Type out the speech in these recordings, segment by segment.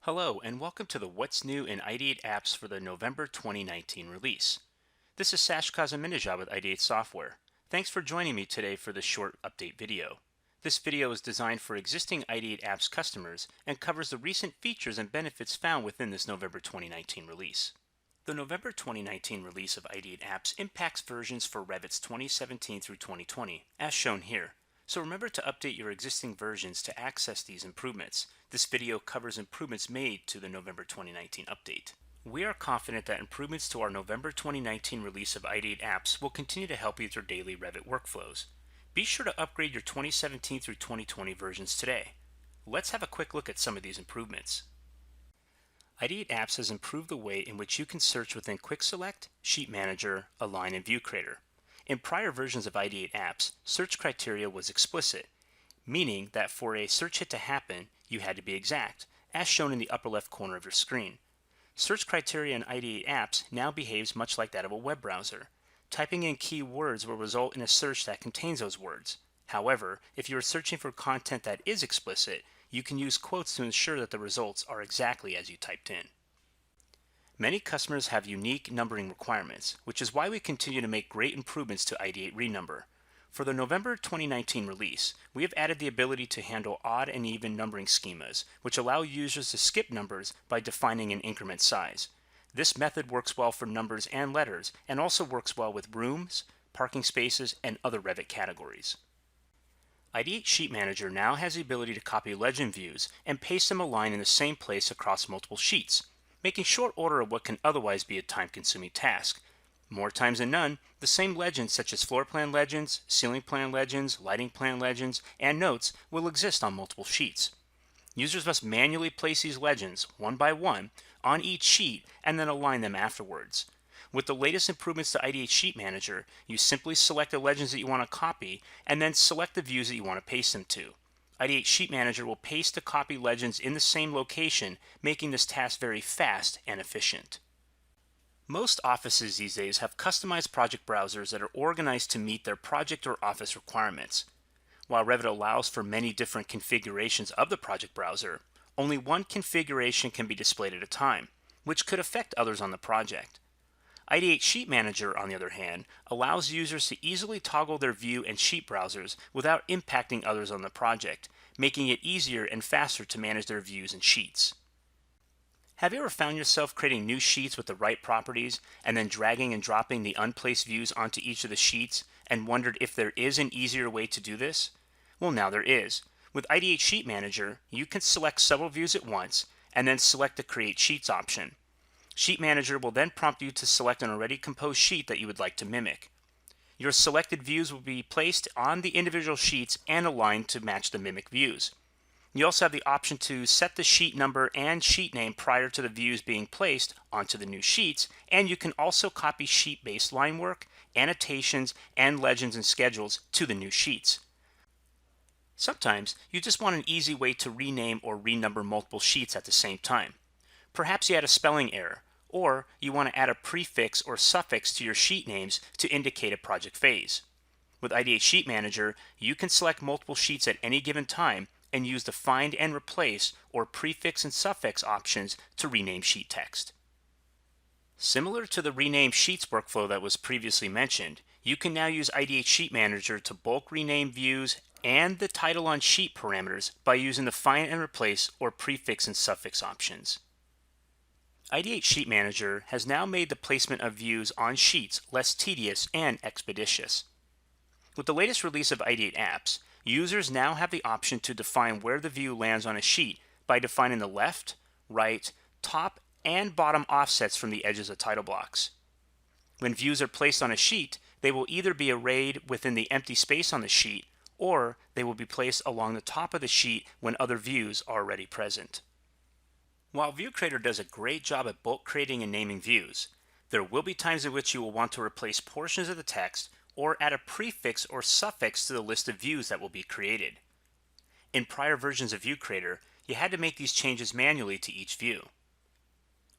Hello, and welcome to the What's New in Ideate Apps for the November 2019 release. This is Sash Kazminejad with Ideate Software. Thanks for joining me today for this short update video. This video is designed for existing Ideate Apps customers and covers the recent features and benefits found within this November 2019 release. The November 2019 release of Ideate Apps impacts versions for Revit's 2017 through 2020, as shown here. So remember to update your existing versions to access these improvements. This video covers improvements made to the November 2019 update. We are confident that improvements to our November 2019 release of Ideate Apps will continue to help you with your daily Revit workflows. Be sure to upgrade your 2017 through 2020 versions today. Let's have a quick look at some of these improvements. Ideate Apps has improved the way in which you can search within Quick Select, Sheet Manager, Align, and View Creator. In prior versions of Ideate Apps, search criteria was explicit, meaning that for a search hit to happen, you had to be exact, as shown in the upper left corner of your screen. Search criteria in Ideate Apps now behaves much like that of a web browser. Typing in keywords will result in a search that contains those words. However, if you are searching for content that is explicit, you can use quotes to ensure that the results are exactly as you typed in. Many customers have unique numbering requirements, which is why we continue to make great improvements to Ideate Renumber. For the November 2019 release, we have added the ability to handle odd and even numbering schemas, which allow users to skip numbers by defining an increment size. This method works well for numbers and letters, and also works well with rooms, parking spaces, and other Revit categories. ITH Sheet Manager now has the ability to copy legend views and paste them aligned in the same place across multiple sheets, making short order of what can otherwise be a time-consuming task. More times than none, the same legends such as floor plan legends, ceiling plan legends, lighting plan legends, and notes will exist on multiple sheets. Users must manually place these legends, one by one, on each sheet and then align them afterwards. With the latest improvements to ITH Sheet Manager, you simply select the legends that you want to copy and then select the views that you want to paste them to. ITH Sheet Manager will paste the copy legends in the same location, making this task very fast and efficient. Most offices these days have customized project browsers that are organized to meet their project or office requirements. While Revit allows for many different configurations of the project browser, only one configuration can be displayed at a time, which could affect others on the project. ITH Sheet Manager, on the other hand, allows users to easily toggle their view and sheet browsers without impacting others on the project, making it easier and faster to manage their views and sheets. Have you ever found yourself creating new sheets with the right properties and then dragging and dropping the unplaced views onto each of the sheets and wondered if there is an easier way to do this? Well, now there is. With ITH Sheet Manager, you can select several views at once and then select the Create Sheets option. Sheet Manager will then prompt you to select an already composed sheet that you would like to mimic. Your selected views will be placed on the individual sheets and aligned to match the mimic views. You also have the option to set the sheet number and sheet name prior to the views being placed onto the new sheets, and you can also copy sheet-based line work, annotations, and legends and schedules to the new sheets. Sometimes you just want an easy way to rename or renumber multiple sheets at the same time. Perhaps you had a spelling error, or you want to add a prefix or suffix to your sheet names to indicate a project phase. With ITH Sheet Manager, you can select multiple sheets at any given time and use the Find and Replace or prefix and suffix options to rename sheet text. Similar to the Rename Sheets workflow that was previously mentioned, you can now use ITH Sheet Manager to bulk rename views and the title on sheet parameters by using the Find and Replace or prefix and suffix options. ITH Sheet Manager has now made the placement of views on sheets less tedious and expeditious. With the latest release of Ideate Apps, users now have the option to define where the view lands on a sheet by defining the left, right, top, and bottom offsets from the edges of title blocks. When views are placed on a sheet, they will either be arrayed within the empty space on the sheet, or they will be placed along the top of the sheet when other views are already present. While View Creator does a great job at bulk creating and naming views, there will be times in which you will want to replace portions of the text or add a prefix or suffix to the list of views that will be created. In prior versions of View Creator, you had to make these changes manually to each view.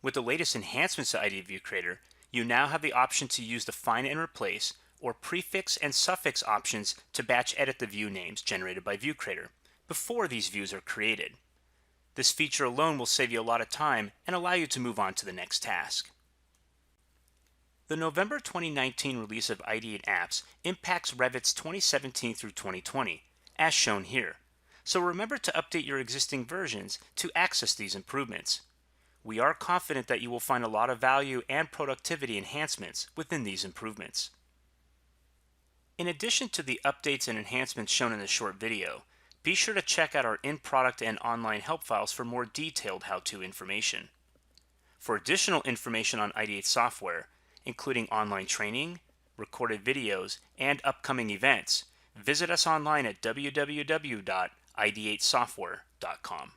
With the latest enhancements to IDEate View Creator, you now have the option to use the Find and Replace or prefix and suffix options to batch edit the view names generated by View Creator before these views are created. This feature alone will save you a lot of time and allow you to move on to the next task. The November 2019 release of Ideate Apps impacts Revit's 2017 through 2020, as shown here. So remember to update your existing versions to access these improvements. We are confident that you will find a lot of value and productivity enhancements within these improvements. In addition to the updates and enhancements shown in the short video, be sure to check out our in-product and online help files for more detailed how-to information. For additional information on Ideate software, including online training, recorded videos, and upcoming events, visit us online at www.ideatesoftware.com.